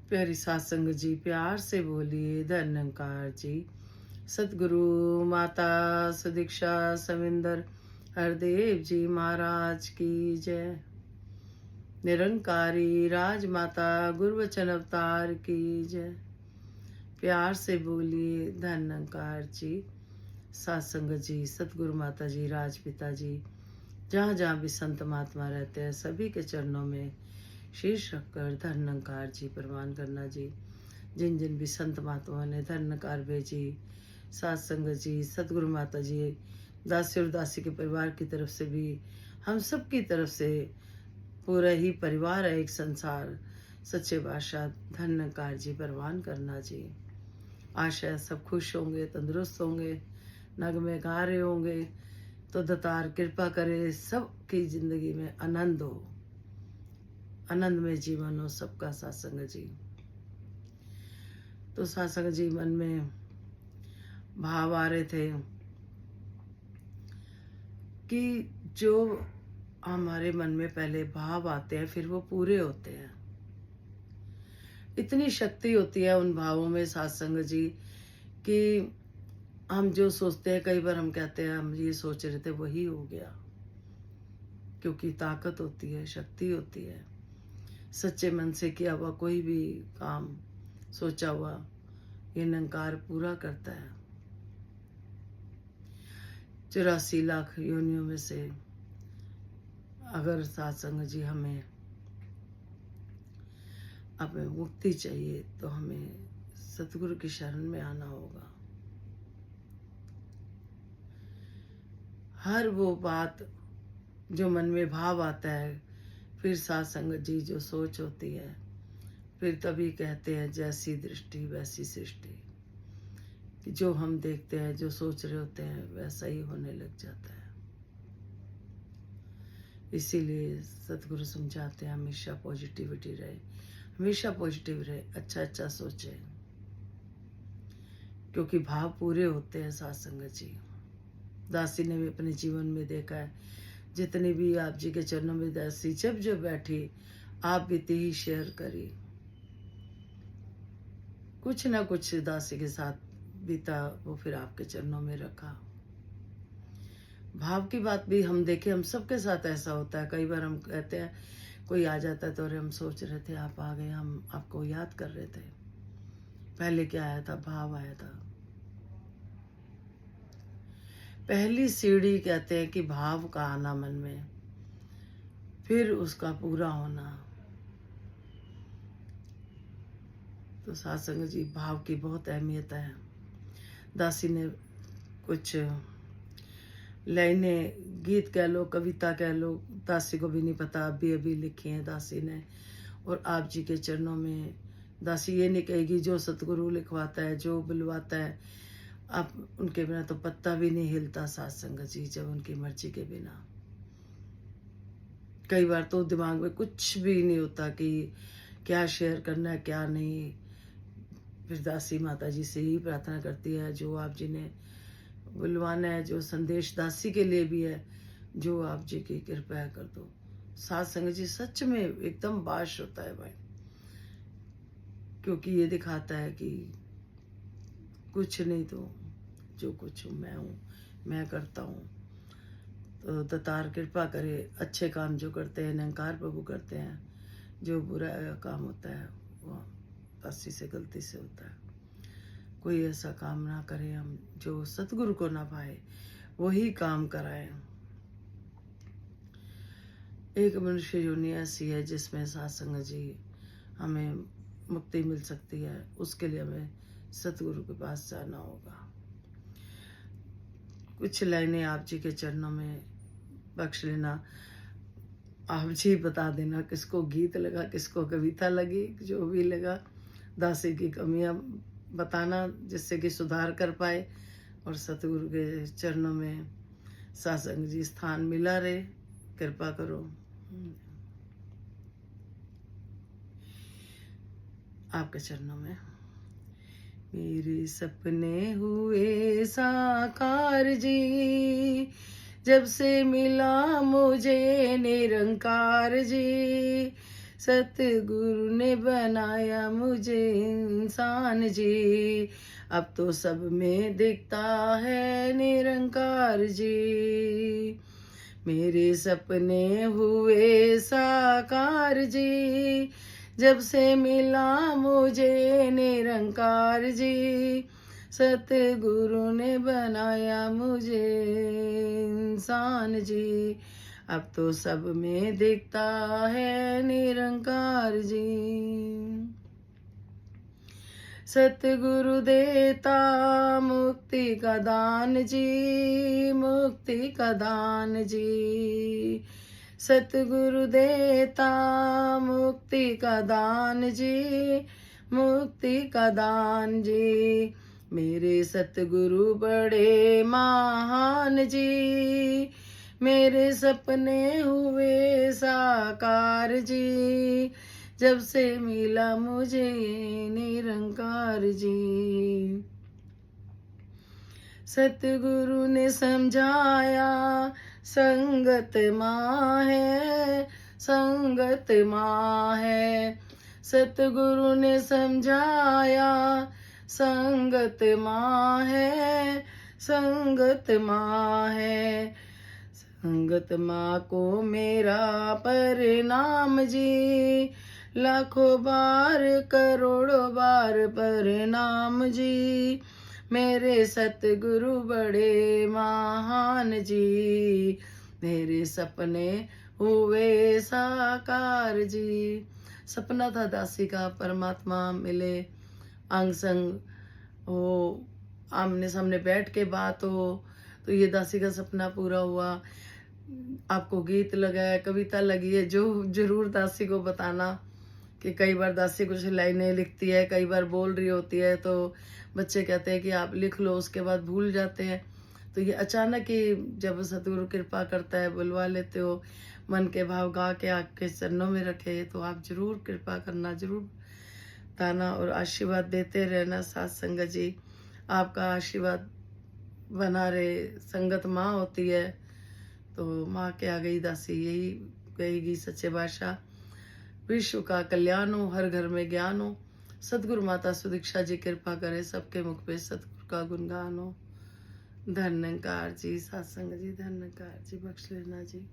प्यारी सत्संग जी, प्यार से बोलिए धन्यकार जी। सतगुरु माता सुदीक्षा सविंदर हरदेव जी महाराज की जय। निरंकारी राजमाता गुरुवचन अवतार की जय। प्यार से बोलिए धन्यकार जी। सत्संग जी, सतगुरु माता जी, राजपिता जी, जहाँ जहाँ भी संत महात्मा रहते हैं सभी के चरणों में शीश रखकर धन्यकार जी प्रवान करना जी। जिन जिन भी संत महात्मा ने धन्यकार भेजी, सत्संग जी, सतगुरु माता जी, दासी और दासी के परिवार की तरफ से भी, हम सब की तरफ से, पूरा ही परिवार है एक संसार, सच्चे बादशाह धन्यकार जी प्रवान करना जी। आशा है सब खुश होंगे, तंदुरुस्त होंगे, नगमे गा रहे होंगे। तो दातार कृपा करे सबकी जिंदगी में आनंद हो, आनंद में जीवन हो सबका। सत्संग जी, तो सत्संग जी मन में भाव आ रहे थे कि जो हमारे मन में पहले भाव आते हैं फिर वो पूरे होते हैं। इतनी शक्ति होती है उन भावों में सत्संग जी कि हम जो सोचते हैं, कई बार हम कहते हैं हम ये सोच रहे थे वही हो गया, क्योंकि ताकत होती है, शक्ति होती है। सच्चे मन से किया हुआ कोई भी काम, सोचा हुआ, ये निरंकार पूरा करता है। 84 लाख योनियों में से अगर सत्संग जी हमें मुक्ति चाहिए तो हमें सतगुरु की शरण में आना होगा। हर वो बात जो मन में भाव आता है, फिर सत्संग जी जो सोच होती है, फिर तभी कहते हैं जैसी दृष्टि वैसी सृष्टि, कि जो हम देखते हैं, जो सोच रहे होते हैं वैसा ही होने लग जाता है। इसीलिए सतगुरु समझाते हैं हमेशा पॉजिटिविटी रहे, हमेशा पॉजिटिव रहे, अच्छा अच्छा सोचे, क्योंकि भाव पूरे होते हैं। सत्संग जी, दासी ने भी अपने जीवन में देखा है, जितनी भी आप जी के चरणों में दासी जब जो बैठी, आप बीती ही शेयर करी, कुछ ना कुछ दासी के साथ बीता, वो फिर आपके चरणों में रखा। भाव की बात भी हम देखें, हम सबके साथ ऐसा होता है। कई बार हम कहते हैं, कोई आ जाता है तो अरे हम सोच रहे थे आप आ गए, हम आपको याद कर रहे थे। पहले क्या आया था? भाव आया था। पहली सीढ़ी कहते हैं कि भाव का आना मन में, फिर उसका पूरा होना। तो सत्संग जी, भाव की बहुत अहमियत है। दासी ने कुछ लाइनें, गीत कह लो, कविता कह लो, दासी को भी नहीं पता, अभी अभी लिखी है दासी ने, और आप जी के चरणों में। दासी ये नहीं कहेगी, जो सतगुरु लिखवाता है, जो बुलवाता है, आप उनके बिना तो पत्ता भी नहीं हिलता। सत्संग जी, जब उनकी मर्जी के बिना, कई बार तो दिमाग में कुछ भी नहीं होता कि क्या शेयर करना है क्या नहीं। फिर दासी माता जी से ही प्रार्थना करती है, जो आप जी ने बुलवाना है, जो संदेश दासी के लिए भी है, जो आप जी की कृपा कर दो। सत्संग जी सच में एकदम बाश होता है भाई, क्योंकि ये दिखाता है कि कुछ नहीं तो जो कुछ हूँ मैं करता हूँ। तो दातार कृपा करे, अच्छे काम जो करते हैं निरंकार प्रभु करते हैं, जो बुरा काम होता है वो दासी से गलती से होता है। कोई ऐसा काम ना करे हम जो सतगुरु को ना पाए, वही काम कराए। एक मनुष्य योनि ऐसी है जिसमें सत्संग जी हमें मुक्ति मिल सकती है, उसके लिए हमें सतगुरु के पास जाना होगा। कुछ लाइनें आप जी के चरणों में बख्श लेना, आप जी बता देना किसको गीत लगा, किसको कविता लगी, जो भी लगा। दासी की कमियां बताना जिससे कि सुधार कर पाए, और सतगुरु के चरणों में सत्संग जी स्थान मिला रहे, कृपा करो। आपके चरणों में मेरे सपने हुए साकार जी, जब से मिला मुझे निरंकार जी, सतगुरु ने बनाया मुझे इंसान जी। अब तो सब में दिखता है निरंकार जी। मेरे सपने हुए साकार जी, जब से मिला मुझे निरंकार जी। सतगुरु ने बनाया मुझे इंसान जी। अब तो सब में दिखता है निरंकार जी। सतगुरु देता मुक्ति का दान जी, मुक्ति का दान जी। सतगुरु देता मुक्ति का दान जी, मुक्ति का दान जी। मेरे सतगुरु बड़े महान जी, मेरे सपने हुए साकार जी, जब से मिला मुझे ये निरंकार जी। सतगुरु ने समझाया संगत माँ है, संगत माँ है। सतगुरु ने समझाया संगत माँ है, संगत माँ है। संगत माँ को मेरा प्रणाम जी, लाखों बार करोड़ों बार प्रणाम जी। मेरे सतगुरु बड़े महान जी, मेरे सपने हुए साकार जी। सपना था दासी का परमात्मा मिले, अंग संग हो, आमने सामने बैठ के बात हो, तो ये दासी का सपना पूरा हुआ। आपको गीत लगा है, कविता लगी है, जो जरूर दासी को बताना कि कई बार दासी कुछ लाइनें लिखती है, कई बार बोल रही होती है, तो बच्चे कहते हैं कि आप लिख लो, उसके बाद भूल जाते हैं। तो ये अचानक ही जब सतगुरु कृपा करता है, बुलवा लेते हो, मन के भाव गा के आपके चरणों में रखे, तो आप जरूर कृपा करना, जरूर बताना और आशीर्वाद देते रहना। साथ संगत जी आपका आशीर्वाद बना रहे। संगत माँ होती है, तो माँ के आ गई दासी, यही कहेगी सच्चे बादशाह। विश्व का कल्याण हो, हर घर में ज्ञान हो। सतगुरु माता सुदीक्षा जी कृपा करे, सबके मुख पे सतगुरु का गुणगान हो। धन्यकार जी, सत्संग जी, धन्यकार जी, बख्श लेना जी।